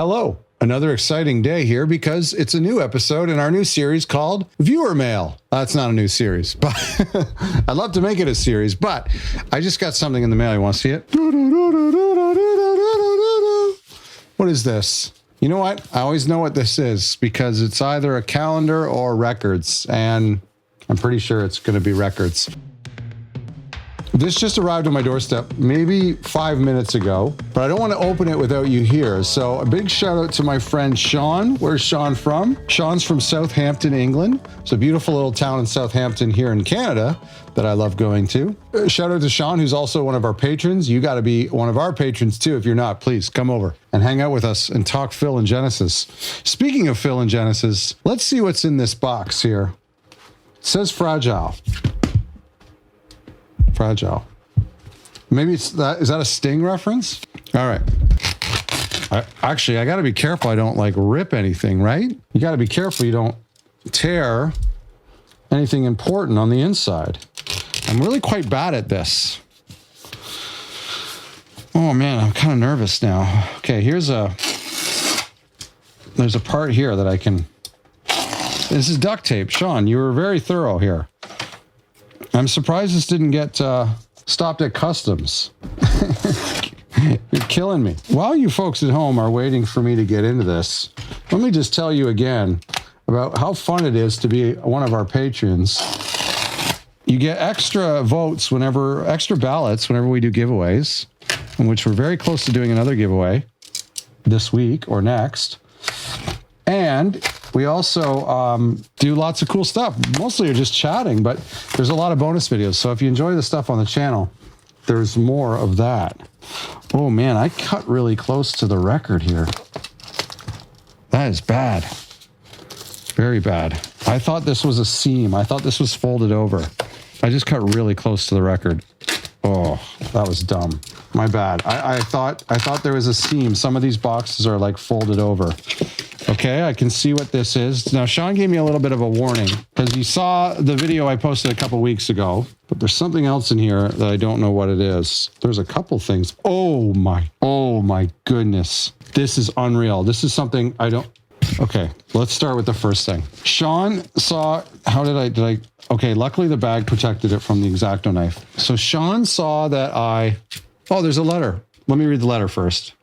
Hello, another exciting day here because it's a new episode in our new series called Viewer Mail. That's not a new series, but I'd love to make it a series, but I just got something in the mail. You want to see it? What is this? You know what? I always know what this is because it's either a calendar or records, and I'm pretty sure it's going to be records. This just arrived on my doorstep maybe 5 minutes ago, but I don't want to open it without you here. So a big shout out to my friend Shaun. Where's Shaun from? Shaun's from Southampton, England. It's a beautiful little town in Southampton here in Canada that I love going to. Shout out to Shaun, who's also one of our patrons. You got to be one of our patrons too. If you're not, please come over and hang out with us and talk Phil and Genesis. Speaking of Phil and Genesis, let's see what's in this box here. It says fragile. Fragile. Maybe it's that. Is that a Sting reference? All right. I got to be careful I don't like rip anything, right? You got to be careful you don't tear anything important on the inside. I'm really quite bad at this. Oh man, I'm kind of nervous now. Okay, there's a part here that I can. This is duct tape. Shaun, you were very thorough here. I'm surprised this didn't get stopped at customs. You're killing me. While you folks at home are waiting for me to get into this, let me just tell you again about how fun it is to be one of our patrons. You get extra votes extra ballots whenever we do giveaways, in which we're very close to doing another giveaway this week or next. And we also do lots of cool stuff. Mostly you're just chatting, but there's a lot of bonus videos. So if you enjoy the stuff on the channel, there's more of that. Oh man, I cut really close to the record here. That is bad. Very bad. I thought this was a seam. I thought this was folded over. I just cut really close to the record. Oh, that was dumb. My bad. I thought there was a seam. Some of these boxes are like folded over. Okay, I can see what this is. Now, Shaun gave me a little bit of a warning because you saw the video I posted a couple weeks ago, but there's something else in here that I don't know what it is. There's a couple things. Oh my goodness. This is unreal. This is something I don't. Okay, let's start with the first thing. Shaun saw, okay, luckily the bag protected it from the X-Acto knife. So Shaun saw that oh, there's a letter. Let me read the letter first.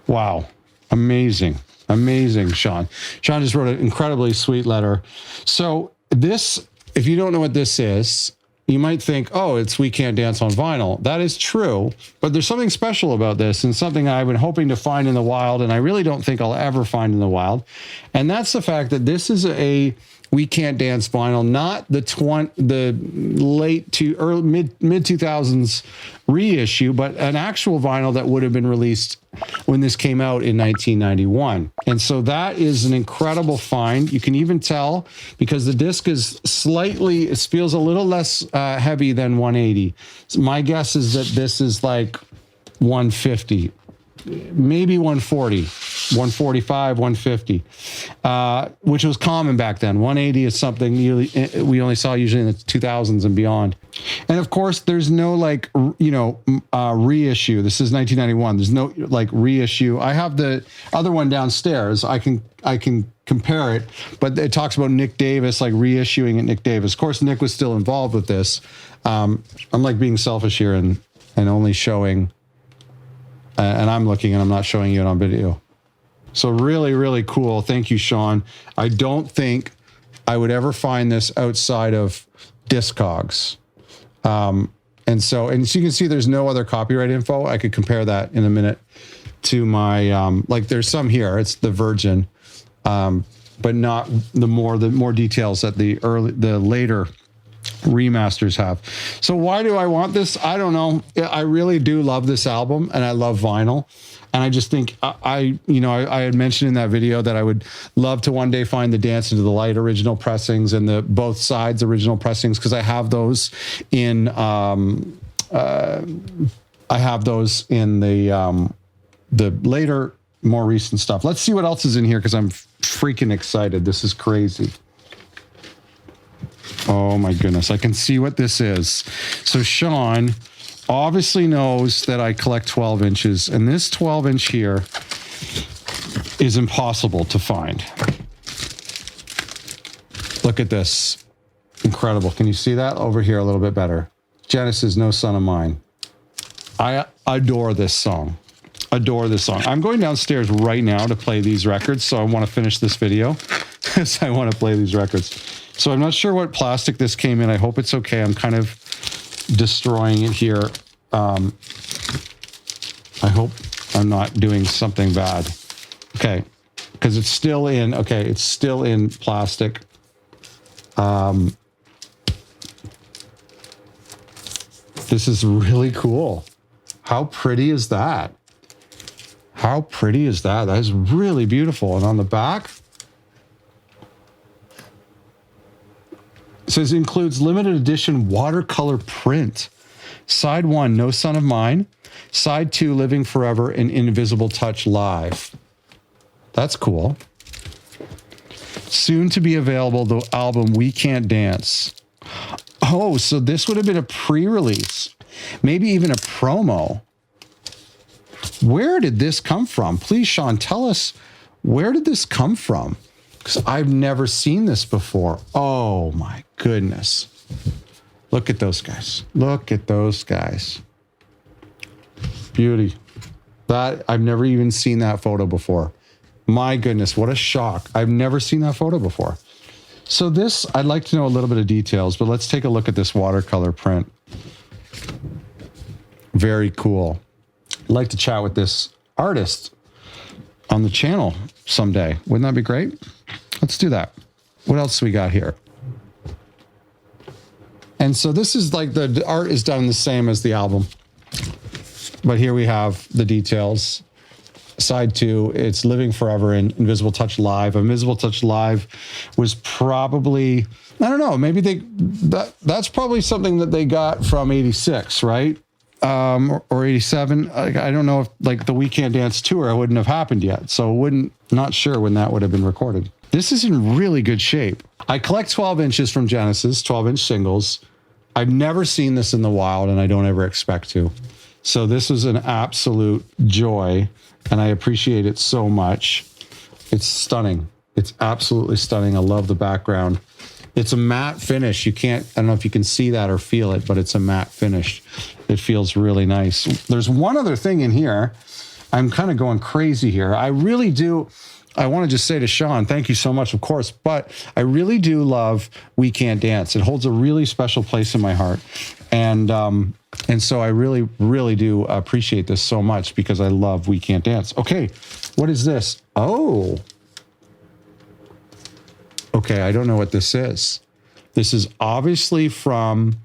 Wow. Amazing. Amazing, Shaun. Shaun just wrote an incredibly sweet letter. So this, if you don't know what this is, you might think, oh, it's We Can't Dance on Vinyl. That is true, but there's something special about this and something I've been hoping to find in the wild, and I really don't think I'll ever find in the wild. And that's the fact that this is a We Can't Dance vinyl, not the late to early mid 2000s reissue, but an actual vinyl that would have been released when this came out in 1991. And so that is an incredible find. You can even tell because the disc is it feels a little less heavy than 180. So my guess is that this is like 150. Maybe 140, 145, 150, which was common back then. 180 is something we only saw usually in the 2000s and beyond. And of course, there's no reissue. This is 1991. There's no like reissue. I have the other one downstairs. I can compare it, but it talks about Nick Davis, like reissuing it Nick Davis. Of course, Nick was still involved with this. I'm like being selfish here and only showing. And I'm looking and I'm not showing you it on video. So really, really cool. Thank you, Shaun. I don't think I would ever find this outside of Discogs. And so you can see there's no other copyright info. I could compare that in a minute to my, there's some here. It's the Virgin, but not the more details that the later remasters have. So why do I want this? I don't know. I really do love this album and I love vinyl. And I just think I had mentioned in that video that I would love to one day find the Dance Into the Light original pressings and the both sides original pressings, because I have those in the later, more recent stuff. Let's see what else is in here because I'm freaking excited. This is crazy. Oh my goodness, I can see what this is. So Shaun obviously knows that I collect 12 inches, and this 12-inch here is impossible to find. Look at this. Incredible. Can you see that over here a little bit better? Genesis, No Son of Mine. I adore this song. Adore this song. I'm going downstairs right now to play these records, so I want to finish this video because I want to play these records. So I'm not sure what plastic this came in. I hope it's okay. I'm kind of destroying it here. I hope I'm not doing something bad. Okay, because it's still in, okay, it's still in plastic. This is really cool. How pretty is that? How pretty is that? That is really beautiful. And on the back, it says includes limited edition watercolor print. Side 1, No Son of Mine. Side 2, Living Forever and Invisible Touch Live. That's cool. Soon to be available, the album We Can't Dance. Oh, so this would have been a pre-release. Maybe even a promo. Where did this come from? Please, Shaun, tell us, where did this come from? Because I've never seen this before. Oh, my goodness. Look at those guys. Look at those guys. Beauty. That, I've never even seen that photo before. My goodness, what a shock. I've never seen that photo before. So this, I'd like to know a little bit of details, but let's take a look at this watercolor print. Very cool. I'd like to chat with this artist on the channel someday. Wouldn't that be great? Let's do that. What else we got here? And so this is like the art is done the same as the album. But here we have the details. Side 2, it's Living Forever and Invisible Touch Live. Invisible Touch Live was probably, I don't know, maybe that's probably something that they got from 86, right? Or 87. I don't know if like the We Can't Dance tour wouldn't have happened yet. So not sure when that would have been recorded. This is in really good shape. I collect 12 inches from Genesis, 12-inch singles. I've never seen this in the wild and I don't ever expect to. So this was an absolute joy and I appreciate it so much. It's stunning. It's absolutely stunning. I love the background. It's a matte finish. I don't know if you can see that or feel it, but it's a matte finish. It feels really nice. There's one other thing in here. I'm kind of going crazy here. I really do. I want to just say to Shaun, thank you so much, of course, but I really do love We Can't Dance. It holds a really special place in my heart. And so I really, really do appreciate this so much because I love We Can't Dance. Okay, what is this? Oh. Okay, I don't know what this is. This is obviously from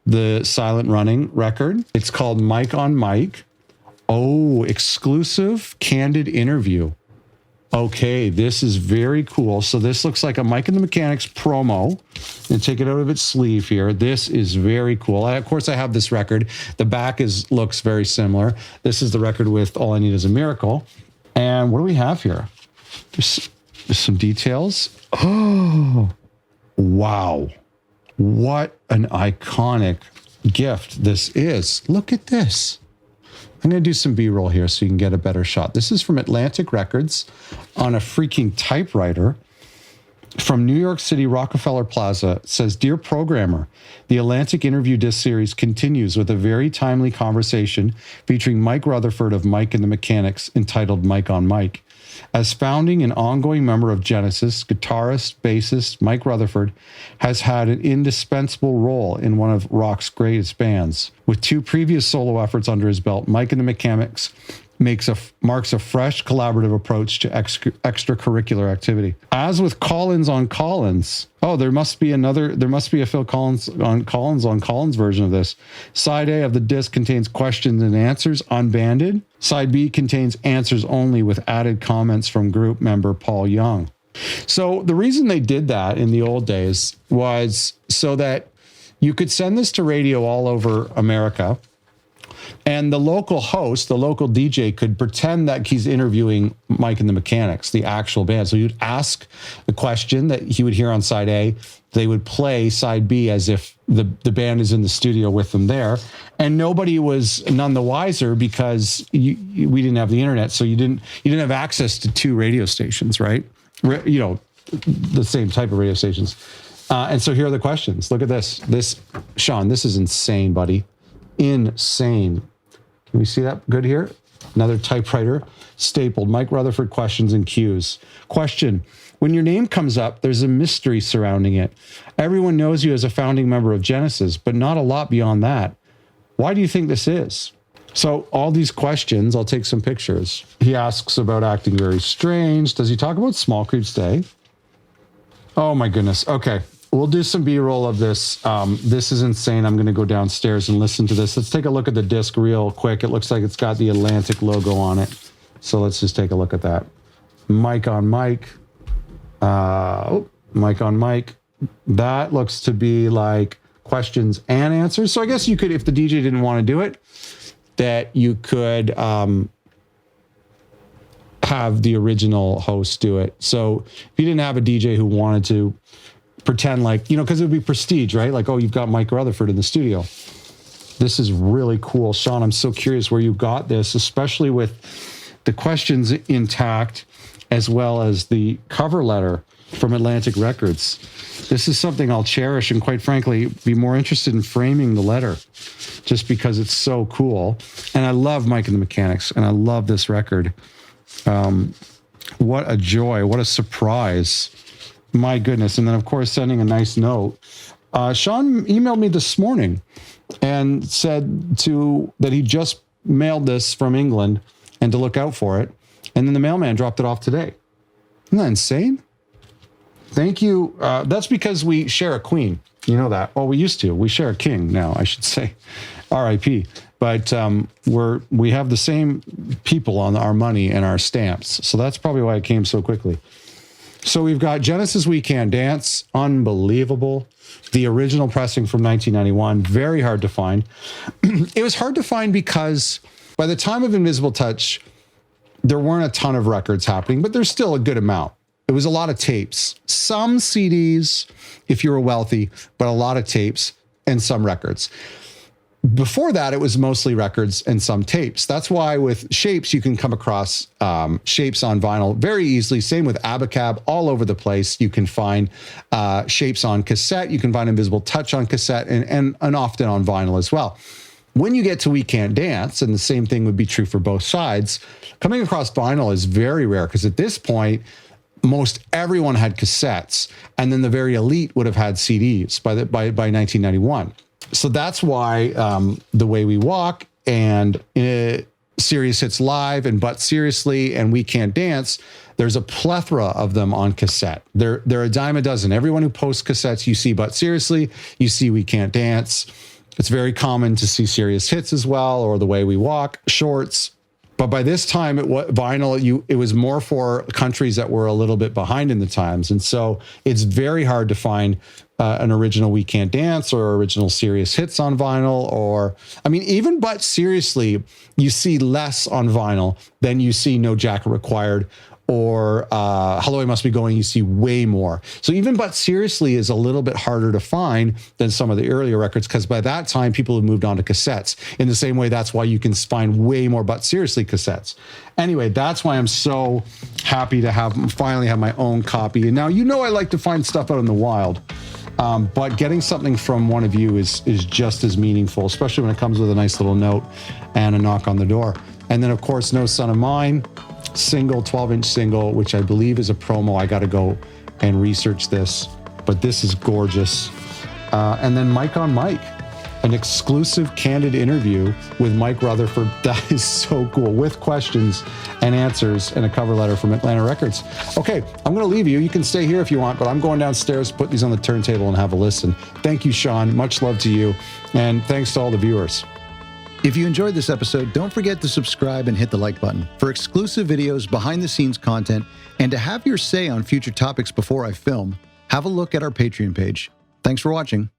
the Silent Running record. It's called Mike on Mike. Oh, exclusive candid interview. Okay, this is very cool. So this looks like a Mike and the Mechanics promo. And take it out of its sleeve here. This is very cool. Of course, I have this record. The back looks very similar. This is the record with All I Need Is a Miracle. And what do we have here? There's some details. Oh, wow. What an iconic gift this is. Look at this. I'm going to do some B-roll here so you can get a better shot. This is from Atlantic Records on a freaking typewriter from New York City, Rockefeller Plaza. It says, Dear Programmer, the Atlantic Interview Disc Series continues with a very timely conversation featuring Mike Rutherford of Mike and the Mechanics entitled Mike on Mike. As founding and ongoing member of Genesis, guitarist, bassist Mike Rutherford has had an indispensable role in one of rock's greatest bands. With 2 previous solo efforts under his belt, Mike and the Mechanics marks a fresh collaborative approach to extracurricular activity. As with Collins on Collins, there must be a Phil Collins on Collins version of this. Side A of the disc contains questions and answers unbanded. Side B contains answers only with added comments from group member Paul Young. So the reason they did that in the old days was so that you could send this to radio all over America And the local host, the local DJ, could pretend that he's interviewing Mike and the Mechanics, the actual band. So you'd ask the question that he would hear on side A. They would play side B as if the band is in the studio with them there. And nobody was none the wiser because we didn't have the internet. So you didn't have access to two radio stations, right? You know, the same type of radio stations. And so here are the questions. Look at this. Shaun, this is insane, buddy. Insane. Can we see that good here? Another typewriter stapled. Mike Rutherford questions and cues. Question. When your name comes up, there's a mystery surrounding it. Everyone knows you as a founding member of Genesis, but not a lot beyond that. Why do you think this is? So all these questions, I'll take some pictures. He asks about acting very strange. Does he talk about Small Creeps Day? Oh my goodness. Okay. We'll do some B-roll of this. This is insane. I'm going to go downstairs and listen to this. Let's take a look at the disc real quick. It looks like it's got the Atlantic logo on it. So let's just take a look at that. Mic on mic. Mic on mic. That looks to be like questions and answers. So I guess you could, if the DJ didn't want to do it, that you could have the original host do it. So if you didn't have a DJ who wanted to pretend like, you know, because it would be prestige, right? Like, oh, you've got Mike Rutherford in the studio. This is really cool. Shaun, I'm so curious where you got this, especially with the questions intact, as well as the cover letter from Atlantic Records. This is something I'll cherish and, quite frankly, be more interested in framing the letter just because it's so cool. And I love Mike and the Mechanics, and I love this record. What a joy. What a surprise. My goodness. And then, of course, sending a nice note. Shaun emailed me this morning and said that he just mailed this from England and to look out for it. And then the mailman dropped it off today. Isn't that insane? Thank you. That's because we share a queen. You know that. Well, we used to. We share a king now, I should say. R.I.P. But we have the same people on our money and our stamps. So that's probably why it came so quickly. So we've got Genesis We Can't Dance, unbelievable. The original pressing from 1991, very hard to find. It was hard to find because by the time of Invisible Touch, there weren't a ton of records happening, but there's still a good amount. It was a lot of tapes, some CDs if you were wealthy, but a lot of tapes and some records. Before that, it was mostly records and some tapes. That's why with Shapes, you can come across Shapes on vinyl very easily. Same with Abacab, all over the place. You can find Shapes on cassette. You can find Invisible Touch on cassette and often on vinyl as well. When you get to We Can't Dance, and the same thing would be true for both sides, coming across vinyl is very rare because at this point, most everyone had cassettes, and then the very elite would have had CDs by 1991. So that's why The Way We Walk and Serious Hits Live and But Seriously and We Can't Dance, there's a plethora of them on cassette. They're a dime a dozen. Everyone who posts cassettes, you see But Seriously, you see We Can't Dance. It's very common to see Serious Hits as well, or The Way We Walk, shorts. But by this time, vinyl, it was more for countries that were a little bit behind in the times. And so it's very hard to find an original We Can't Dance or original Serious Hits on vinyl, or, I mean, even But Seriously, you see less on vinyl than you see No Jacket Required or Hello I Must Be Going, you see way more. So even But Seriously is a little bit harder to find than some of the earlier records, because by that time, people have moved on to cassettes. In the same way, that's why you can find way more But Seriously cassettes. Anyway, that's why I'm so happy to finally have my own copy. And now, you know, I like to find stuff out in the wild. But getting something from one of you is just as meaningful, especially when it comes with a nice little note and a knock on the door. And then, of course, No Son of Mine, single, 12-inch single, which I believe is a promo. I got to go and research this, but this is gorgeous. And then Mike on Mike, an exclusive candid interview with Mike Rutherford. That is so cool, with questions and answers and a cover letter from Atlantic Records. Okay, I'm going to leave you. You can stay here if you want, but I'm going downstairs, put these on the turntable and have a listen. Thank you, Shaun. Much love to you. And thanks to all the viewers. If you enjoyed this episode, don't forget to subscribe and hit the like button for exclusive videos, behind-the-scenes content, and to have your say on future topics before I film. Have a look at our Patreon page. Thanks for watching.